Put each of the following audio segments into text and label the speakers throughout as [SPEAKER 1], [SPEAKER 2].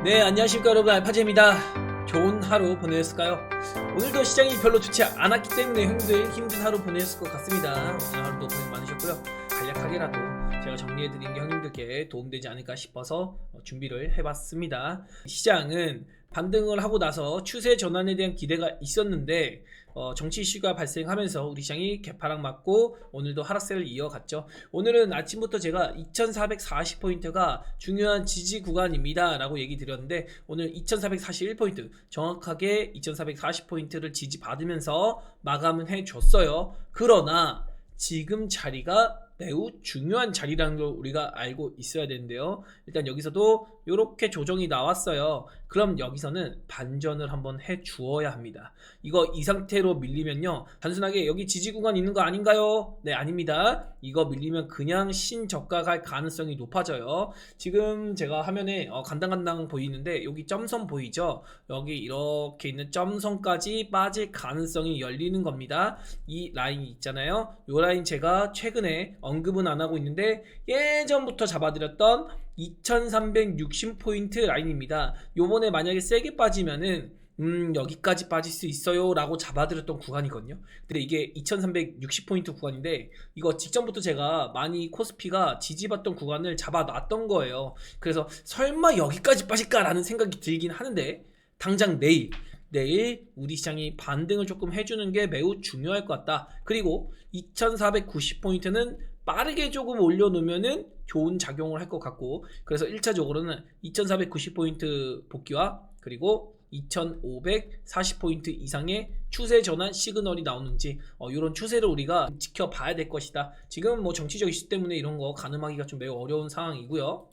[SPEAKER 1] 네, 안녕하십니까 여러분, 알파제입니다. 좋은 하루 보내셨을까요? 오늘도 시장이 별로 좋지 않았기 때문에 형님들 힘든 하루 보내셨을 것 같습니다. 오늘 하루도 고생 많으셨고요. 간략하게라도 제가 정리해드린 게 형님들께 도움되지 않을까 싶어서 준비를 해봤습니다. 시장은 반등을 하고 나서 추세 전환에 대한 기대가 있었는데 정치 이슈가 발생하면서 우리 시장이 개파락 맞고 오늘도 하락세를 이어갔죠. 오늘은 아침부터 제가 2440포인트가 중요한 지지 구간입니다 라고 얘기 드렸는데 오늘 2441포인트 정확하게 2440포인트를 지지받으면서 마감은 해줬어요. 그러나 지금 자리가 매우 중요한 자리라는 걸 우리가 알고 있어야 되는데요. 일단 여기서도 이렇게 조정이 나왔어요. 그럼 여기서는 반전을 한번 해 주어야 합니다. 이거 이 상태로 밀리면요, 단순하게 여기 지지 구간 있는 거 아닌가요? 네, 아닙니다. 이거 밀리면 그냥 신저가 갈 가능성이 높아져요. 지금 제가 화면에 간당간당 보이는데 여기 점선 보이죠? 여기 이렇게 있는 점선까지 빠질 가능성이 열리는 겁니다. 이 라인이 있잖아요. 이 라인 제가 최근에 언급은 안 하고 있는데 예전부터 잡아드렸던 2360포인트 라인입니다. 요번에 만약에 세게 빠지면은 여기까지 빠질 수 있어요 라고 잡아드렸던 구간이거든요. 근데 이게 2360포인트 구간인데 이거 직전부터 제가 많이 코스피가 지지받던 구간을 잡아놨던 거예요. 그래서 설마 여기까지 빠질까 라는 생각이 들긴 하는데 당장 내일 우리 시장이 반등을 조금 해주는 게 매우 중요할 것 같다. 그리고 2490포인트는 빠르게 조금 올려놓으면은 좋은 작용을 할 것 같고, 그래서 1차적으로는 2490포인트 복귀와 그리고 2540포인트 이상의 추세 전환 시그널이 나오는지 이런 추세를 우리가 지켜봐야 될 것이다. 지금 뭐 정치적 이슈 때문에 이런 거 가늠하기가 좀 매우 어려운 상황이고요.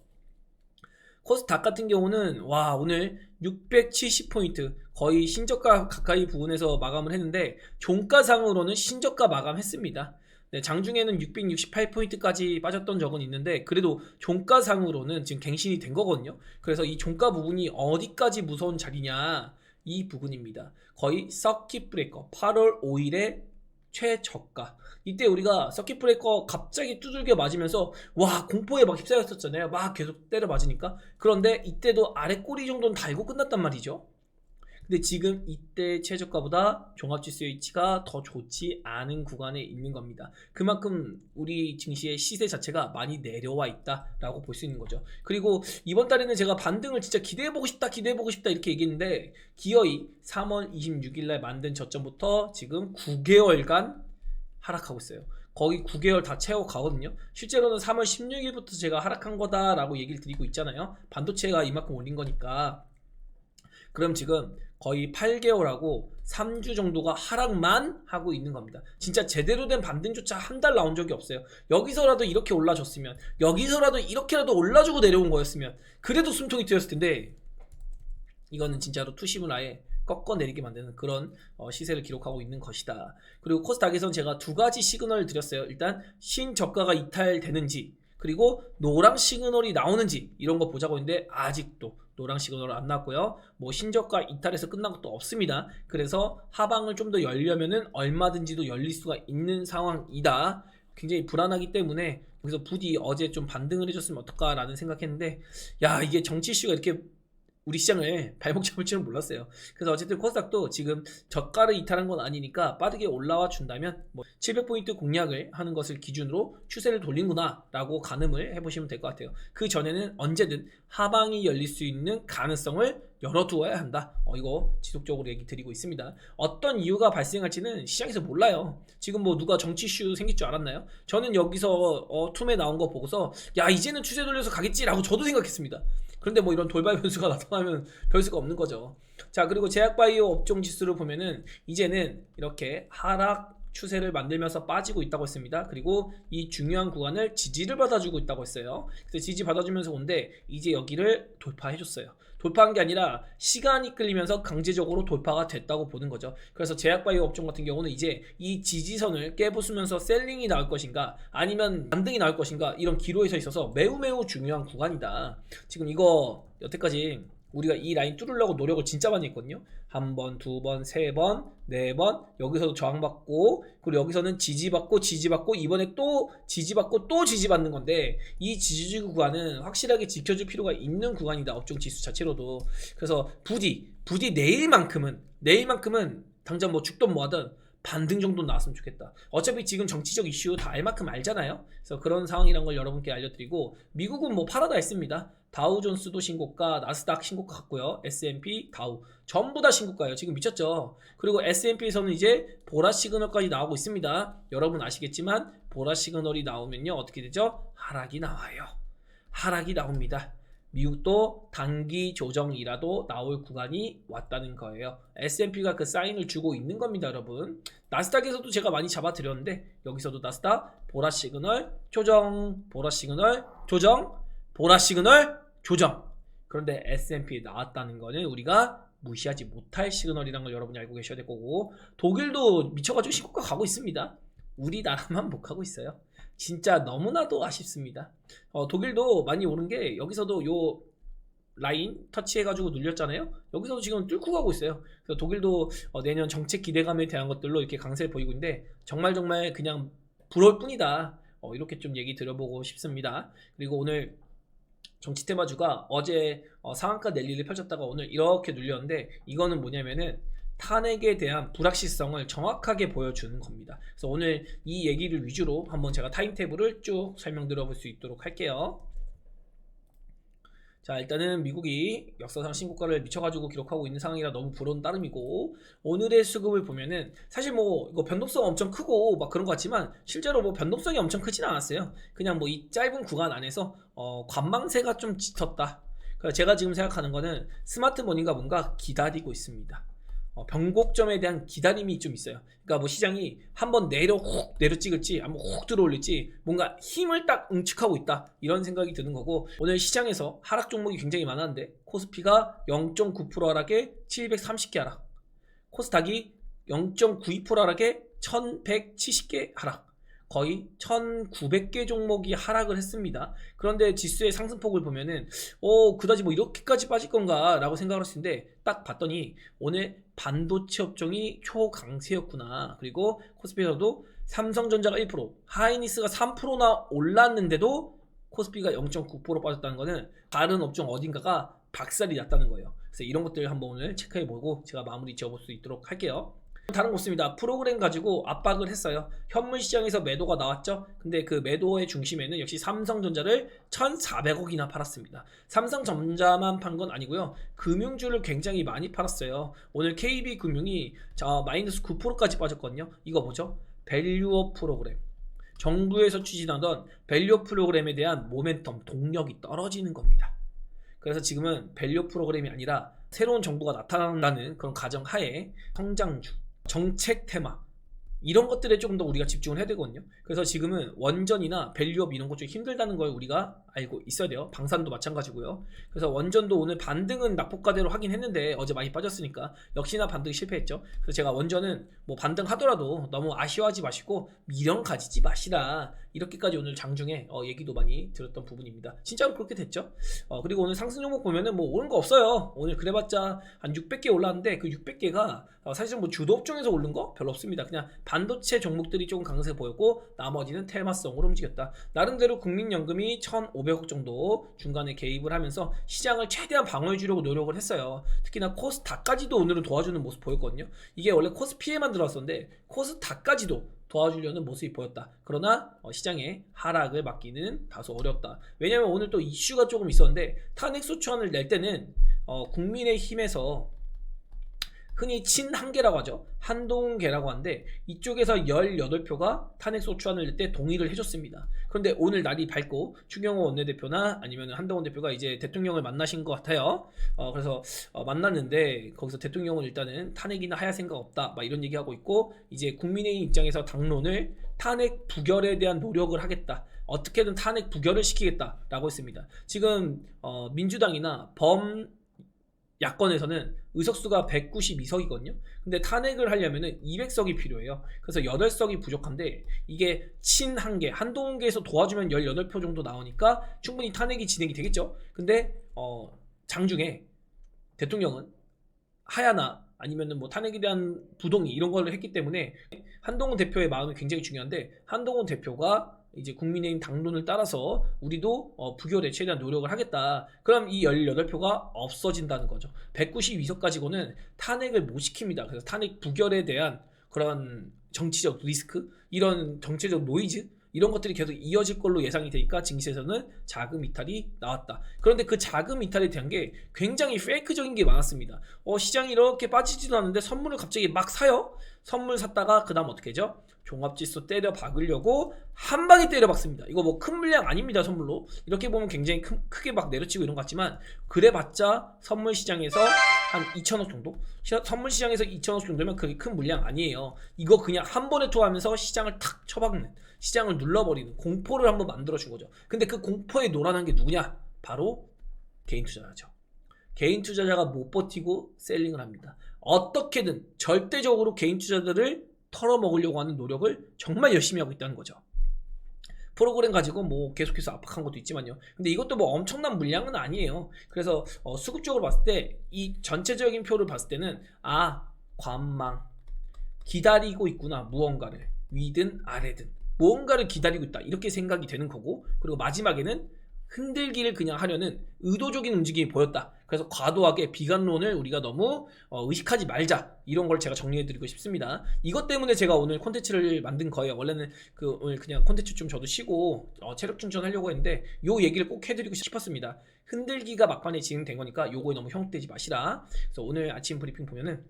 [SPEAKER 1] 코스닥 같은 경우는 오늘 670포인트 거의 신저가 가까이 부근에서 마감을 했는데 종가상으로는 신저가 마감했습니다. 네, 장중에는 668포인트까지 빠졌던 적은 있는데 그래도 종가상으로는 지금 갱신이 된 거거든요. 그래서 이 종가 부분이 어디까지 무서운 자리냐, 이 부분입니다. 거의 서킷 브레이커 8월 5일에 최저가, 이때 우리가 서킷 브레이커 갑자기 두들겨 맞으면서 공포에 막 휩싸였었잖아요. 막 계속 때려 맞으니까. 그런데 이때도 아래 꼬리 정도는 달고 끝났단 말이죠. 근데 지금 이때 최저가보다 종합지수의 위치가 더 좋지 않은 구간에 있는 겁니다. 그만큼 우리 증시의 시세 자체가 많이 내려와 있다라고 볼 수 있는 거죠. 그리고 이번 달에는 제가 반등을 진짜 기대해보고 싶다 이렇게 얘기했는데 기어이 3월 26일 날 만든 저점부터 지금 9개월간 하락하고 있어요. 거의 9개월 다 채워가거든요. 실제로는 3월 16일부터 제가 하락한 거다라고 얘기를 드리고 있잖아요. 반도체가 이만큼 올린 거니까. 그럼 지금 거의 8개월하고 3주 정도가 하락만 하고 있는 겁니다. 진짜 제대로 된 반등조차 한 달 나온 적이 없어요. 여기서라도 이렇게 올라줬으면, 여기서라도 이렇게라도 올라주고 내려온 거였으면 그래도 숨통이 트였을 텐데 이거는 진짜로 투심을 아예 꺾어내리게 만드는 그런 시세를 기록하고 있는 것이다. 그리고 코스닥에선 제가 두 가지 시그널을 드렸어요. 일단 신저가가 이탈되는지, 그리고 노랑 시그널이 나오는지 이런 거 보자고 했는데 아직도 노랑 시그널은 안 나왔고요. 뭐 신저가 이탈해서 끝난 것도 없습니다. 그래서 하방을 좀 더 열려면은 얼마든지도 열릴 수가 있는 상황이다. 굉장히 불안하기 때문에 그래서 부디 어제 좀 반등을 해줬으면 어떨까라는 생각했는데 이게 정치 이슈가 이렇게 우리 시장을 발목 잡을 줄은 몰랐어요. 그래서 어쨌든 코스닥도 지금 저가를 이탈한 건 아니니까 빠르게 올라와 준다면 700포인트 공략을 하는 것을 기준으로 추세를 돌린구나 라고 가늠을 해보시면 될 것 같아요. 그 전에는 언제든 하방이 열릴 수 있는 가능성을 열어두어야 한다. 이거 지속적으로 얘기 드리고 있습니다. 어떤 이유가 발생할지는 시장에서 몰라요. 지금 뭐 누가 정치 이슈 생길 줄 알았나요? 저는 여기서 툼에 나온 거 보고서 이제는 추세 돌려서 가겠지라고 저도 생각했습니다. 그런데 뭐 이런 돌발 변수가 나타나면 별 수가 없는 거죠. 자, 그리고 제약바이오 업종 지수를 보면은 이제는 이렇게 하락 추세를 만들면서 빠지고 있다고 했습니다. 그리고 이 중요한 구간을 지지를 받아주고 있다고 했어요. 그래서 지지 받아주면서 온데 이제 여기를 돌파해줬어요. 돌파한 게 아니라 시간이 끌리면서 강제적으로 돌파가 됐다고 보는 거죠. 그래서 제약바이오 업종 같은 경우는 이제 이 지지선을 깨부수면서 셀링이 나올 것인가 아니면 반등이 나올 것인가 이런 기로에 서 있어서 매우 중요한 구간이다. 지금 이거 여태까지 우리가 이 라인 뚫으려고 노력을 진짜 많이 했거든요. 한 번, 두 번, 세 번, 네 번, 여기서도 저항받고, 그리고 여기서는 지지받고, 지지받고, 이번에 또 지지받고, 또 지지받는 건데, 이 지지 구간은 확실하게 지켜줄 필요가 있는 구간이다. 업종 지수 자체로도. 그래서 부디 내일만큼은 당장 뭐 죽든 뭐하든 반등 정도 나왔으면 좋겠다. 어차피 지금 정치적 이슈 다 알 만큼 알잖아요. 그래서 그런 상황이란 걸 여러분께 알려드리고, 미국은 뭐 파라다이스입니다. 다우존스도 신고가, 나스닥 신고가 같고요. S&P, 다우 전부 다 신고가예요. 지금 미쳤죠. 그리고 S&P에서는 이제 보라 시그널까지 나오고 있습니다. 여러분 아시겠지만 보라 시그널이 나오면요 어떻게 되죠? 하락이 나와요. 하락이 나옵니다. 미국도 단기 조정이라도 나올 구간이 왔다는 거예요. S&P가 그 사인을 주고 있는 겁니다, 여러분. 나스닥에서도 제가 많이 잡아드렸는데 여기서도 나스닥 보라 시그널 조정, 보라 시그널 조정, 보라 시그널 조정. 그런데 S&P에 나왔다는 거는 우리가 무시하지 못할 시그널이라는 걸 여러분이 알고 계셔야 될 거고, 독일도 미쳐가지고 신고가 가고 있습니다. 우리나라만 못 가고 있어요. 진짜 너무나도 아쉽습니다. 독일도 많이 오른 게 여기서도 요 라인 터치해가지고 눌렸잖아요. 여기서도 지금 뚫고 가고 있어요. 그래서 독일도 내년 정책 기대감에 대한 것들로 이렇게 강세를 보이고 있는데 정말 그냥 부러울 뿐이다. 이렇게 좀 얘기 드려보고 싶습니다. 그리고 오늘 정치 테마주가 어제 상한가 랠리를 펼쳤다가 오늘 이렇게 눌렸는데, 이거는 뭐냐면은 탄핵에 대한 불확실성을 정확하게 보여주는 겁니다. 그래서 오늘 이 얘기를 위주로 한번 제가 타임테이블을 쭉 설명드려 볼 수 있도록 할게요. 자, 일단은 미국이 역사상 신고가를 미쳐가지고 기록하고 있는 상황이라 너무 부러운 따름이고, 오늘의 수급을 보면은 사실 뭐 이거 변동성 엄청 크고 막 그런 것 같지만 실제로 뭐 변동성이 엄청 크진 않았어요. 그냥 뭐 이 짧은 구간 안에서 관망세가 좀 짙었다. 그래서 제가 지금 생각하는 거는 스마트머니가 뭔가 기다리고 있습니다. 변곡점에 대한 기다림이 좀 있어요. 그러니까 뭐 시장이 한번 내려 찍을지 한번 훅 들어올릴지 뭔가 힘을 딱 응축하고 있다, 이런 생각이 드는 거고, 오늘 시장에서 하락 종목이 굉장히 많았는데 코스피가 0.9% 하락에 730개 하락, 코스닥이 0.92% 하락에 1170개 하락, 거의 1900개 종목이 하락을 했습니다. 그런데 지수의 상승폭을 보면은 그다지 뭐 이렇게까지 빠질 건가 라고 생각을 했는데, 딱 봤더니 오늘 반도체 업종이 초강세였구나. 그리고 코스피에서도 삼성전자가 1%, 하이닉스가 3%나 올랐는데도 코스피가 0.9% 빠졌다는 거는 다른 업종 어딘가가 박살이 났다는 거예요. 그래서 이런 것들 한번 오늘 체크해보고 제가 마무리 지어볼 수 있도록 할게요. 다른 거 없습니다. 프로그램 가지고 압박을 했어요. 현물 시장에서 매도가 나왔죠. 근데 그 매도의 중심에는 역시 삼성전자를 1,400억이나 팔았습니다. 삼성전자만 판 건 아니고요. 금융주를 굉장히 많이 팔았어요. 오늘 KB금융이 마이너스 9%까지 빠졌거든요. 이거 뭐죠? 밸류업 프로그램. 정부에서 추진하던 밸류업 프로그램에 대한 모멘텀, 동력이 떨어지는 겁니다. 그래서 지금은 밸류 프로그램이 아니라 새로운 정부가 나타난다는 그런 가정 하에 성장주, 정책 테마, 이런 것들에 조금 더 우리가 집중을 해야 되거든요. 그래서 지금은 원전이나 밸류업 이런 것 좀 힘들다는 걸 우리가 알고 있어야 돼요. 방산도 마찬가지고요. 그래서 원전도 오늘 반등은 낙폭가대로 하긴 했는데 어제 많이 빠졌으니까 역시나 반등이 실패했죠. 그래서 제가 원전은 뭐 반등하더라도 너무 아쉬워하지 마시고 미련 가지지 마시라, 이렇게까지 오늘 장중에 얘기도 많이 들었던 부분입니다. 진짜로 그렇게 됐죠. 그리고 오늘 상승 종목 보면은 뭐 오른 거 없어요. 오늘 그래봤자 한 600개 올랐는데 그 600개가 사실 뭐 주도 업종에서 오른 거 별로 없습니다. 그냥 반도체 종목들이 조금 강세 보였고 나머지는 테마성으로 움직였다. 나름대로 국민연금이 1,500억 정도 중간에 개입을 하면서 시장을 최대한 방어해 주려고 노력을 했어요. 특히나 코스닥까지도 오늘은 도와주는 모습 보였거든요. 이게 원래 코스피에만 들어왔었는데 코스닥까지도 도와주려는 모습이 보였다. 그러나 시장의 하락을 막기는 다소 어렵다. 왜냐하면 오늘 또 이슈가 조금 있었는데, 탄핵소추안을 낼 때는 국민의힘에서 흔히 친한계라고 하죠. 한동계라고 하는데 이쪽에서 18표가 탄핵소추안을 낼 때 동의를 해줬습니다. 그런데 오늘 날이 밝고 추경호 원내대표나 아니면 한동훈 대표가 이제 대통령을 만나신 것 같아요. 그래서 만났는데 거기서 대통령은 일단은 탄핵이나 하야 생각 없다 막 이런 얘기하고 있고, 이제 국민의힘 입장에서 당론을 탄핵 부결에 대한 노력을 하겠다, 어떻게든 탄핵 부결을 시키겠다라고 했습니다. 지금 민주당이나 야권에서는 의석수가 192석이거든요. 근데 탄핵을 하려면은 200석이 필요해요. 그래서 8석이 부족한데 이게 친한계, 한동훈계에서 도와주면 18표 정도 나오니까 충분히 탄핵이 진행이 되겠죠. 근데 장중에 대통령은 하야나 아니면은 뭐 탄핵에 대한 부동의 이런 걸 했기 때문에 한동훈 대표의 마음이 굉장히 중요한데, 한동훈 대표가 이제 국민의힘 당론을 따라서 우리도 부결에 최대한 노력을 하겠다. 그럼 이 18표가 없어진다는 거죠. 192석 가지고는 탄핵을 못 시킵니다. 그래서 탄핵 부결에 대한 그런 정치적 리스크, 이런 정치적 노이즈, 이런 것들이 계속 이어질 걸로 예상이 되니까 증시에서는 자금 이탈이 나왔다. 그런데 그 자금 이탈에 대한 게 굉장히 페이크적인 게 많았습니다. 시장이 이렇게 빠지지도 않는데 선물을 갑자기 막 사요? 선물 샀다가 그 다음 어떻게 하죠? 종합지수 때려 박으려고 한 방에 때려 박습니다. 이거 뭐 큰 물량 아닙니다. 선물로 이렇게 보면 굉장히 크게 막 내려치고 이런 것 같지만, 그래봤자 선물 시장에서 한 2천억 정도? 선물 시장에서 2천억 정도면 그게 큰 물량 아니에요. 이거 그냥 한 번에 투하하면서 시장을 탁 쳐박는, 시장을 눌러버리는 공포를 한번 만들어준 거죠. 근데 그 공포에 놀아난 게 누구냐? 바로 개인 투자자죠. 개인 투자자가 못 버티고 셀링을 합니다. 어떻게든 절대적으로 개인 투자들을 털어먹으려고 하는 노력을 정말 열심히 하고 있다는 거죠. 프로그램 가지고 뭐 계속해서 압박한 것도 있지만요. 근데 이것도 뭐 엄청난 물량은 아니에요. 그래서 수급적으로 봤을 때 이 전체적인 표를 봤을 때는 관망 기다리고 있구나. 무언가를 위든 아래든 무언가를 기다리고 있다, 이렇게 생각이 되는 거고, 그리고 마지막에는 흔들기를 그냥 하려는 의도적인 움직임이 보였다. 그래서 과도하게 비관론을 우리가 너무 의식하지 말자, 이런 걸 제가 정리해드리고 싶습니다. 이것 때문에 제가 오늘 콘텐츠를 만든 거예요. 원래는 오늘 그냥 콘텐츠 좀 저도 쉬고 체력 충전하려고 했는데 요 얘기를 꼭 해드리고 싶었습니다. 흔들기가 막판에 진행된 거니까 요거에 너무 형되지 마시라. 그래서 오늘 아침 브리핑 보면은,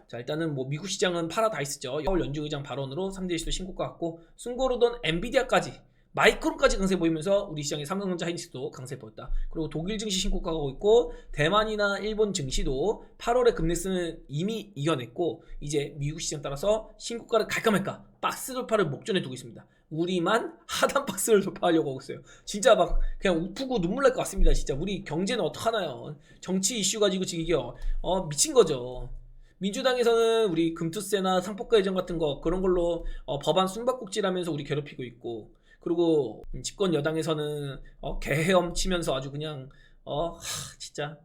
[SPEAKER 1] 자, 일단은 뭐 미국 시장은 파라다이스죠. 서울 연준의장 발언으로 3대 지수 신고가 같고, 숨고르던 엔비디아까지, 마이크론까지 강세 보이면서 우리 시장의 삼성전자 하이닉스도 강세 보였다. 그리고 독일 증시 신고가 가고 있고, 대만이나 일본 증시도 8월에 급락세는 이미 이겨냈고, 이제 미국 시장 따라서 신고가를 갈까 말까 박스 돌파를 목전에 두고 있습니다. 우리만 하단 박스를 돌파하려고 하고 있어요. 진짜 막 그냥 우프고 눈물 날 것 같습니다. 진짜 우리 경제는 어떡하나요? 정치 이슈 가지고 지금 이게 미친 거죠. 민주당에서는 우리 금투세나 상법과 예정 같은 거, 그런 걸로 법안 숨바꼭질하면서 우리 괴롭히고 있고, 그리고 집권 여당에서는 개헤엄 치면서 아주 그냥 진짜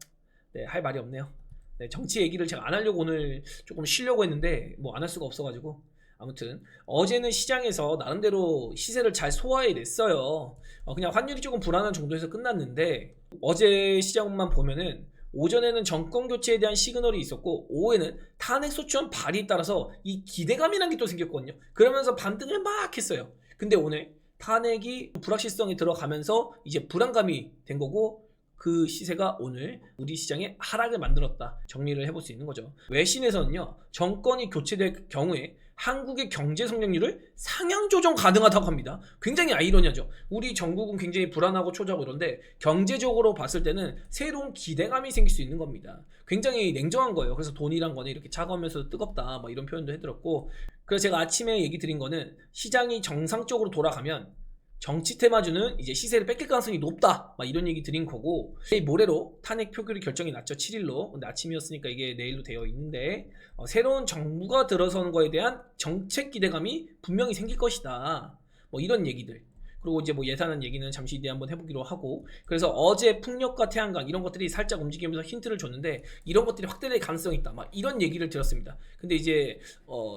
[SPEAKER 1] 할 말이 없네요. 네, 정치 얘기를 제가 안 하려고 오늘 조금 쉬려고 했는데 뭐 안 할 수가 없어가지고, 아무튼 어제는 시장에서 나름대로 시세를 잘 소화해냈어요. 그냥 환율이 조금 불안한 정도에서 끝났는데, 어제 시장만 보면은 오전에는 정권 교체에 대한 시그널이 있었고, 오후에는 탄핵 소추안 발의에 따라서 이 기대감이란 게 또 생겼거든요. 그러면서 반등을 막 했어요. 근데 오늘 탄핵이 불확실성이 들어가면서 이제 불안감이 된 거고, 그 시세가 오늘 우리 시장에 하락을 만들었다, 정리를 해볼 수 있는 거죠. 외신에서는요, 정권이 교체될 경우에 한국의 경제 성장률을 상향 조정 가능하다고 합니다. 굉장히 아이러니하죠. 우리 정국은 굉장히 불안하고 초조하고 이런데, 경제적으로 봤을 때는 새로운 기대감이 생길 수 있는 겁니다. 굉장히 냉정한 거예요. 그래서 돈이란 거는 이렇게 차가우면서 뜨겁다, 뭐 이런 표현도 해드렸고, 그래서 제가 아침에 얘기 드린 거는, 시장이 정상적으로 돌아가면 정치 테마주는 이제 시세를 뺏길 가능성이 높다, 막 이런 얘기 드린 거고, 모레로 탄핵 표결이 결정이 났죠. 7일로. 근데 아침이었으니까 이게 내일로 되어 있는데, 새로운 정부가 들어서는 거에 대한 정책 기대감이 분명히 생길 것이다, 뭐 이런 얘기들. 그리고 이제 뭐 예산안 얘기는 잠시 뒤에 한번 해보기로 하고, 그래서 어제 풍력과 태양광 이런 것들이 살짝 움직이면서 힌트를 줬는데, 이런 것들이 확대될 가능성이 있다, 막 이런 얘기를 들었습니다. 근데 이제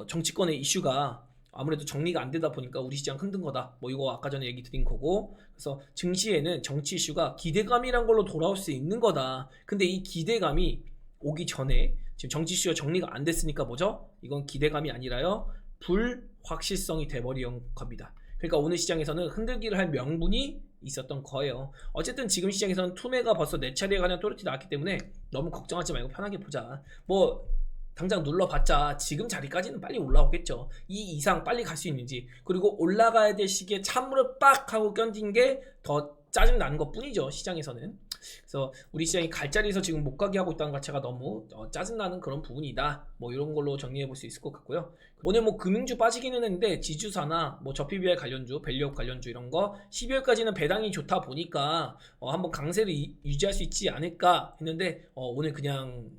[SPEAKER 1] 정치권의 이슈가 아무래도 정리가 안 되다 보니까 우리 시장 흔든 거다, 뭐 이거 아까 전에 얘기 드린 거고, 그래서 증시에는 정치 이슈가 기대감이란 걸로 돌아올 수 있는 거다. 근데 이 기대감이 오기 전에 지금 정치 이슈가 정리가 안 됐으니까 뭐죠? 이건 기대감이 아니라요, 불확실성이 돼버린 겁니다. 그러니까 오늘 시장에서는 흔들기를 할 명분이 있었던 거예요. 어쨌든 지금 시장에서는 투매가 벌써 4차례에 가량 또렷이 나왔기 때문에 너무 걱정하지 말고 편하게 보자. 뭐 당장 눌러봤자 지금 자리까지는 빨리 올라오겠죠. 이 이상 빨리 갈 수 있는지, 그리고 올라가야 될 시기에 찬물을 빡 하고 견딘 게 더 짜증나는 것 뿐이죠, 시장에서는. 그래서 우리 시장이 갈 자리에서 지금 못 가게 하고 있다는 것 자체가 너무 짜증나는 그런 부분이다, 뭐 이런 걸로 정리해 볼 수 있을 것 같고요. 오늘 뭐 금융주 빠지기는 했는데, 지주사나 뭐 저PBR 관련주, 밸류업 관련주 이런 거 12월까지는 배당이 좋다 보니까 한번 강세를 유지할 수 있지 않을까 했는데, 오늘 그냥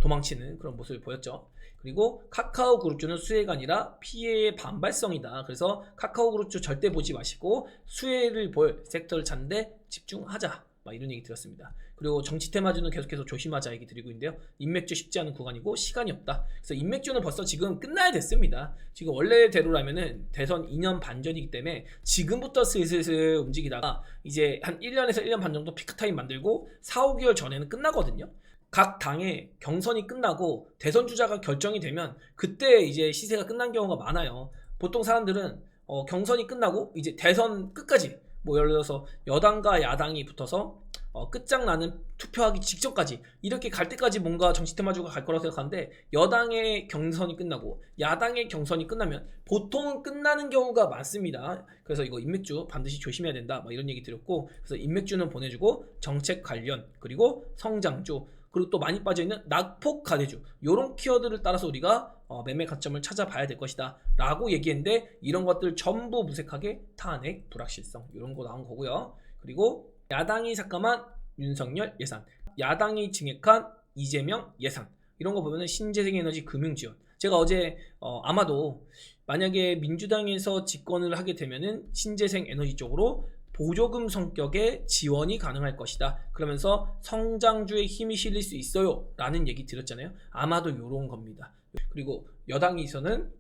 [SPEAKER 1] 도망치는 그런 모습을 보였죠. 그리고 카카오 그룹주는 수혜가 아니라 피해의 반발성이다. 그래서 카카오 그룹주 절대 보지 마시고 수혜를 볼 섹터를 찾는데 집중하자, 막 이런 얘기 드렸습니다. 그리고 정치 테마주는 계속해서 조심하자 얘기 드리고 있는데요. 인맥주 쉽지 않은 구간이고 시간이 없다. 그래서 인맥주는 벌써 지금 끝나야 됐습니다. 지금 원래대로라면은 대선 2년 반 전이기 때문에 지금부터 슬슬 움직이다가 이제 한 1년에서 1년 반 정도 피크타임 만들고 4, 5개월 전에는 끝나거든요. 각 당의 경선이 끝나고 대선 주자가 결정이 되면 그때 이제 시세가 끝난 경우가 많아요. 보통 사람들은 경선이 끝나고 이제 대선 끝까지 뭐 예를 들어서 여당과 야당이 붙어서 끝장나는 투표하기 직전까지 이렇게 갈 때까지 뭔가 정치 테마주가 갈 거라고 생각하는데 여당의 경선이 끝나고 야당의 경선이 끝나면 보통은 끝나는 경우가 많습니다. 그래서 이거 인맥주 반드시 조심해야 된다 뭐 이런 얘기 드렸고, 그래서 인맥주는 보내주고 정책 관련 그리고 성장주 그리고 또 많이 빠져있는 낙폭 가대주 이런 키워드를 따라서 우리가 매매 관점을 찾아봐야 될 것이다 라고 얘기했는데, 이런 것들 전부 무색하게 탄핵, 불확실성 이런 거 나온 거고요. 그리고 야당이 삭감한 윤석열 예산, 야당이 증액한 이재명 예산, 이런 거 보면은 신재생에너지 금융지원, 제가 어제 아마도 만약에 민주당에서 집권을 하게 되면은 신재생에너지 쪽으로 보조금 성격의 지원이 가능할 것이다. 그러면서 성장주에 힘이 실릴 수 있어요 라는 얘기 드렸잖아요. 아마도 요런 겁니다. 그리고 여당에서는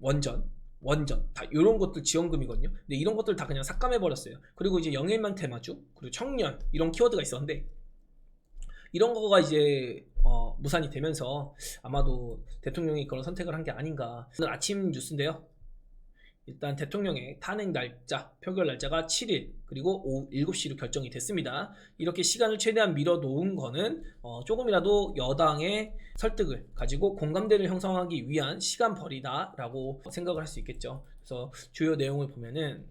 [SPEAKER 1] 원전 다 이런 것들 지원금이거든요. 근데 이런 것들 다 그냥 삭감해 버렸어요. 그리고 이제 영일만 테마주 그리고 청년 이런 키워드가 있었는데 이런 거가 이제 무산이 되면서 아마도 대통령이 그런 선택을 한 게 아닌가. 오늘 아침 뉴스인데요. 일단 대통령의 탄핵 날짜, 표결 날짜가 7일 그리고 오후 7시로 결정이 됐습니다. 이렇게 시간을 최대한 밀어놓은 거는 조금이라도 여당의 설득을 가지고 공감대를 형성하기 위한 시간벌이다 라고 생각을 할 수 있겠죠. 그래서 주요 내용을 보면은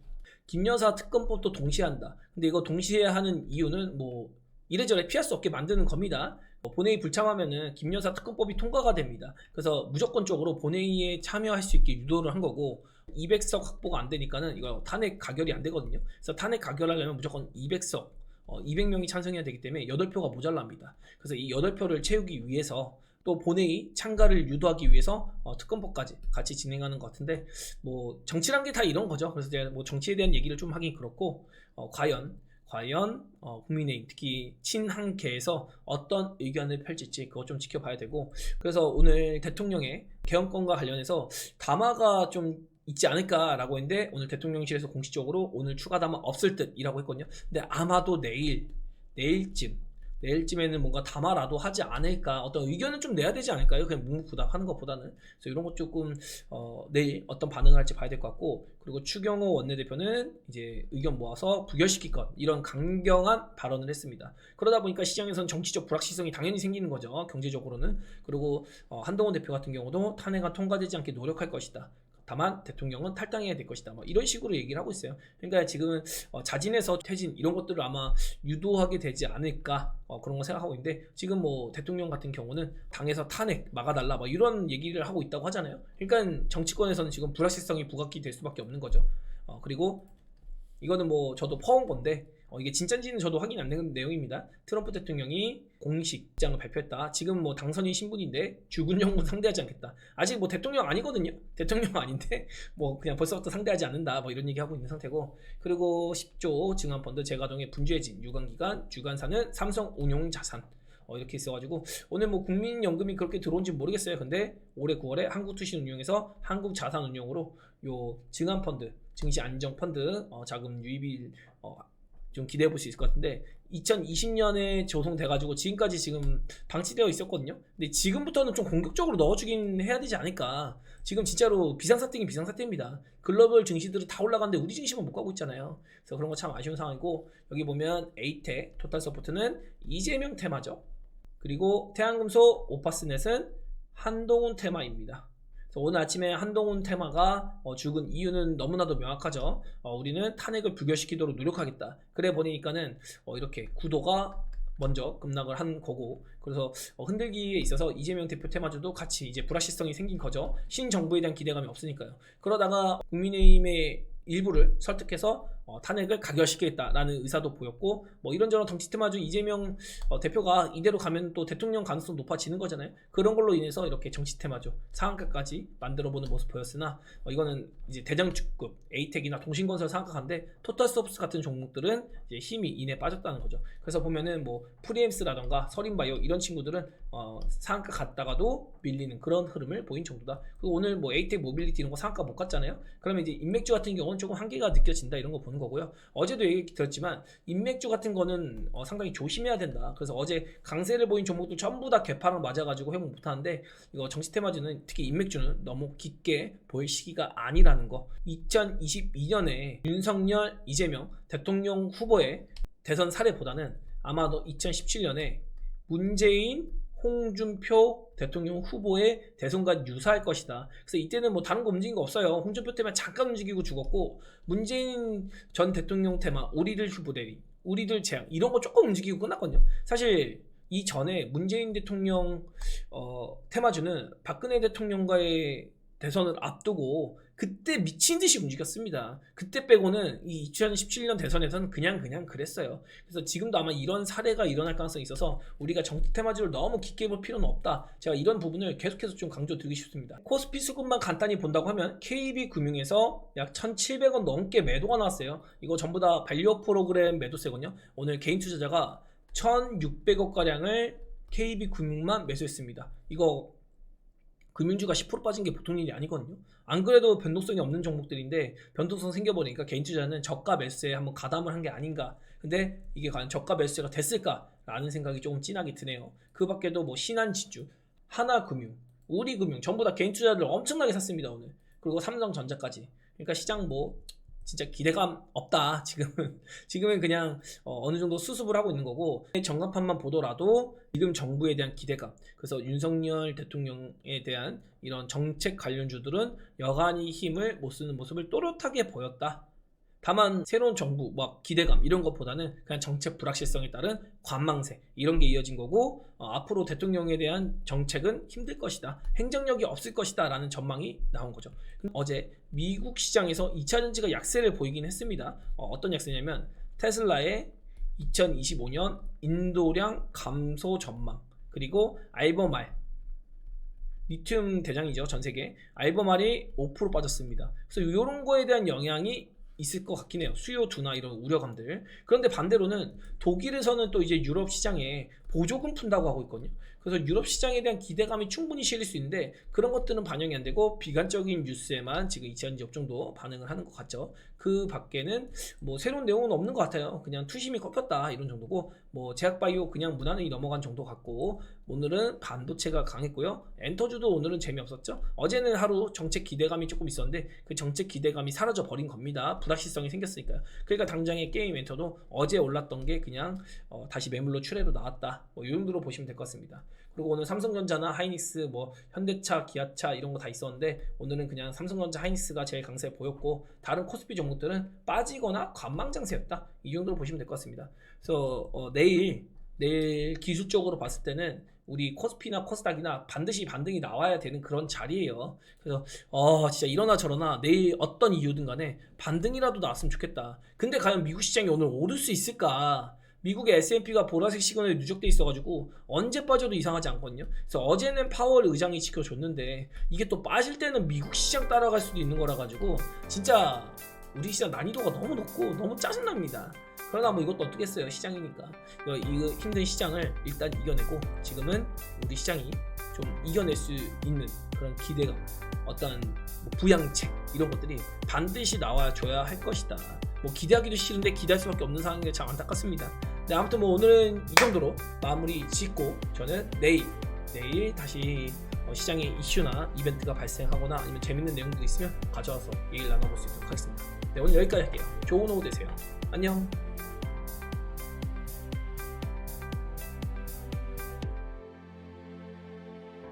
[SPEAKER 1] 김여사 특검법도 동시에 한다. 근데 이거 동시에 하는 이유는 뭐 이래저래 피할 수 없게 만드는 겁니다. 본회의 불참하면은 김여사 특검법이 통과가 됩니다. 그래서 무조건적으로 본회의에 참여할 수 있게 유도를 한 거고, 200석 확보가 안 되니까는 이거 탄핵 가결이 안 되거든요. 그래서 탄핵 가결하려면 무조건 200석, 200명이 찬성해야 되기 때문에 8표가 모자랍니다. 그래서 이 8표를 채우기 위해서 또 본회의 참가를 유도하기 위해서 특검법까지 같이 진행하는 것 같은데, 뭐 정치란 게 다 이런 거죠. 그래서 제가 뭐 정치에 대한 얘기를 좀 하긴 그렇고, 과연 국민의힘 특히 친한계에서 어떤 의견을 펼칠지 그거 좀 지켜봐야 되고, 그래서 오늘 대통령의 개헌권과 관련해서 담화가 좀 있지 않을까라고 했는데 오늘 대통령실에서 공식적으로 오늘 추가 담화 없을 듯이라고 했거든요. 근데 아마도 내일쯤에는 뭔가 담화라도 하지 않을까, 어떤 의견을 좀 내야 되지 않을까요? 그냥 묵묵부답 하는 것보다는. 그래서 이런 것 조금 내일 어떤 반응을 할지 봐야 될 것 같고, 그리고 추경호 원내대표는 이제 의견 모아서 부결시킬 것, 이런 강경한 발언을 했습니다. 그러다 보니까 시장에서는 정치적 불확실성이 당연히 생기는 거죠, 경제적으로는. 그리고 한동훈 대표 같은 경우도 탄핵안 통과되지 않게 노력할 것이다. 다만 대통령은 탈당해야 될 것이다. 뭐 이런 식으로 얘기를 하고 있어요. 그러니까 지금은 자진해서 퇴진 이런 것들을 아마 유도하게 되지 않을까, 그런 거 생각하고 있는데, 지금 뭐 대통령 같은 경우는 당에서 탄핵 막아달라 뭐 이런 얘기를 하고 있다고 하잖아요. 그러니까 정치권에서는 지금 불확실성이 부각이 될 수밖에 없는 거죠. 그리고 이거는 뭐 저도 퍼온 건데 이게 진짜인지는 저도 확인 안 된 내용입니다. 트럼프 대통령이 공식 입장을 발표했다. 지금 뭐 당선인 신분인데 주군용군 상대하지 않겠다. 아직 뭐 대통령 아니거든요. 대통령 아닌데 뭐 그냥 벌써부터 상대하지 않는다 뭐 이런 얘기 하고 있는 상태고, 그리고 10조 증환펀드 재가동의 분주해진 유관기관 주관사는 삼성운용자산 이렇게 있어가지고 오늘 뭐 국민연금이 그렇게 들어온지 모르겠어요. 근데 올해 9월에 한국투신운용에서 한국자산운용으로 요 증환펀드 증시안정펀드 자금 유입일 좀 기대해 볼 수 있을 것 같은데, 2020년에 조성돼가지고 지금까지 지금 방치되어 있었거든요. 근데 지금부터는 좀 공격적으로 넣어주긴 해야 되지 않을까. 지금 진짜로 비상사태긴 비상사태입니다. 글로벌 증시들은 다 올라가는데 우리 증시만 못 가고 있잖아요. 그래서 그런 거 참 아쉬운 상황이고, 여기 보면 에이텍, 토탈서포트는 이재명 테마죠. 그리고 태양금속, 오파스넷은 한동훈 테마입니다. 오늘 아침에 한동훈 테마가 죽은 이유는 너무나도 명확하죠. 우리는 탄핵을 부결시키도록 노력하겠다. 그래 보니까는 이렇게 구도가 먼저 급락을 한 거고, 그래서 흔들기에 있어서 이재명 대표 테마주도 같이 이제 불확실성이 생긴 거죠. 신정부에 대한 기대감이 없으니까요. 그러다가 국민의힘의 일부를 설득해서 탄핵을 가결시키겠다라는 의사도 보였고, 뭐 이런저런 정치 테마주 이재명 대표가 이대로 가면 또 대통령 가능성 높아지는 거잖아요. 그런 걸로 인해서 이렇게 정치 테마주 상한가까지 만들어보는 모습 보였으나 이거는 이제 대장주급 에이텍이나 동신건설 상한가인데 토탈스톱스 같은 종목들은 이제 힘이 이내 빠졌다는 거죠. 그래서 보면은 뭐 프리엠스라던가 서린바이오 이런 친구들은 상한가 갔다가도 밀리는 그런 흐름을 보인 정도다. 그리고 오늘 뭐 에이텍 모빌리티 이런 거 상한가 못 갔잖아요. 그러면 이제 인맥주 같은 경우는 조금 한계가 느껴진다 이런 거 보는 거고요. 어제도 얘기 드렸지만 인맥주 같은 거는 상당히 조심해야 된다. 그래서 어제 강세를 보인 종목들 전부 다 개파랑 맞아가지고 회복 못하는데, 이거 정치 테마주는 특히 인맥주는 너무 깊게 보일 시기가 아니라는 거. 2022년에 윤석열, 이재명 대통령 후보의 대선 사례보다는 아마도 2017년에 문재인, 홍준표 대통령 후보의 대선과 유사할 것이다. 그래서 이때는 뭐 다른 거 움직인 거 없어요. 홍준표 때문에 잠깐 움직이고 죽었고, 문재인 전 대통령 테마, 우리들 휴부대리, 우리들 재앙 이런 거 조금 움직이고 끝났거든요. 사실 이 전에 문재인 대통령 테마주는 박근혜 대통령과의 대선을 앞두고 그때 미친 듯이 움직였습니다. 그때 빼고는 이 2017년 대선에서는 그냥 그랬어요. 그래서 지금도 아마 이런 사례가 일어날 가능성이 있어서 우리가 정치 테마주를 너무 깊게 볼 필요는 없다. 제가 이런 부분을 계속해서 좀 강조드리고 싶습니다. 코스피 수급만 간단히 본다고 하면 KB금융에서 약 1,700원 넘게 매도가 나왔어요. 이거 전부 다 반려 프로그램 매도세거든요. 오늘 개인 투자자가 1,600억가량을 KB금융만 매수했습니다. 이거 금융주가 10% 빠진 게 보통 일이 아니거든요. 안 그래도 변동성이 없는 종목들인데 변동성 생겨버리니까 개인 투자는 저가 매수에 한번 가담을 한 게 아닌가. 근데 이게 과연 저가 매수가 됐을까라는 생각이 조금 진하게 드네요. 그 밖에도 뭐 신한지주, 하나금융, 우리금융 전부 다 개인 투자들 엄청나게 샀습니다 오늘. 그리고 삼성전자까지. 그러니까 시장 뭐 진짜 기대감 없다. 지금은 그냥 어느 정도 수습을 하고 있는 거고, 전간판만 보더라도 지금 정부에 대한 기대감, 그래서 윤석열 대통령에 대한 이런 정책 관련주들은 여간히 힘을 못 쓰는 모습을 또렷하게 보였다. 다만 새로운 정부 막 기대감 이런 것보다는 그냥 정책 불확실성에 따른 관망세 이런 게 이어진 거고, 앞으로 대통령에 대한 정책은 힘들 것이다, 행정력이 없을 것이다 라는 전망이 나온 거죠. 어제 미국 시장에서 2차전지가 약세를 보이긴 했습니다. 어떤 약세냐면 테슬라의 2025년 인도량 감소 전망, 그리고 알버말 리튬 대장이죠 전세계, 알버말이 5% 빠졌습니다. 그래서 이런 거에 대한 영향이 있을 것 같긴 해요. 수요 둔화 이런 우려감들. 그런데 반대로는 독일에서는 또 이제 유럽 시장에 보조금 푼다고 하고 있거든요. 그래서 유럽 시장에 대한 기대감이 충분히 실릴 수 있는데 그런 것들은 반영이 안 되고 비관적인 뉴스에만 지금 이차전지 업종도 반응을 하는 것 같죠. 그 밖에는 뭐 새로운 내용은 없는 것 같아요. 그냥 투심이 꺾였다 이런 정도고, 뭐 제약바이오 그냥 무난히 넘어간 정도 같고, 오늘은 반도체가 강했고요. 엔터주도 오늘은 재미없었죠. 어제는 하루 정책 기대감이 조금 있었는데 그 정책 기대감이 사라져 버린 겁니다. 불확실성이 생겼으니까요. 그러니까 당장의 게임 엔터도 어제 올랐던 게 그냥 다시 매물로 출회로 나왔다, 뭐 이 정도로 보시면 될 것 같습니다. 그리고 오늘 삼성전자나 하이닉스, 뭐 현대차, 기아차 이런 거 다 있었는데 오늘은 그냥 삼성전자, 하이닉스가 제일 강세 보였고, 다른 코스피 종목들은 빠지거나 관망장세였다, 이 정도로 보시면 될 것 같습니다. 그래서 내일 기술적으로 봤을 때는 우리 코스피나 코스닥이나 반드시 반등이 나와야 되는 그런 자리예요. 그래서 진짜 이러나 저러나 내일 어떤 이유든 간에 반등이라도 나왔으면 좋겠다. 근데 과연 미국 시장이 오늘 오를 수 있을까? 미국의 S&P가 보라색 시그널이 누적돼 있어가지고 언제 빠져도 이상하지 않거든요. 그래서 어제는 파월 의장이 지켜줬는데 이게 또 빠질 때는 미국 시장 따라갈 수도 있는 거라 가지고 진짜 우리 시장 난이도가 너무 높고 너무 짜증납니다. 그러나 뭐 이것도 어떻겠어요, 시장이니까. 이 힘든 시장을 일단 이겨내고, 지금은 우리 시장이 좀 이겨낼 수 있는 그런 기대감, 어떤 뭐 부양책 이런 것들이 반드시 나와줘야 할 것이다. 뭐 기대하기도 싫은데 기대할 수밖에 없는 상황인 게 참 안타깝습니다. 네, 아무튼 뭐 오늘은 이 정도로 마무리 짓고, 저는 내일 다시 시장에 이슈나 이벤트가 발생하거나 아니면 재밌는 내용도 있으면 가져와서 얘기를 나눠볼 수 있도록 하겠습니다. 네, 오늘 여기까지 할게요. 좋은 오후 되세요. 안녕.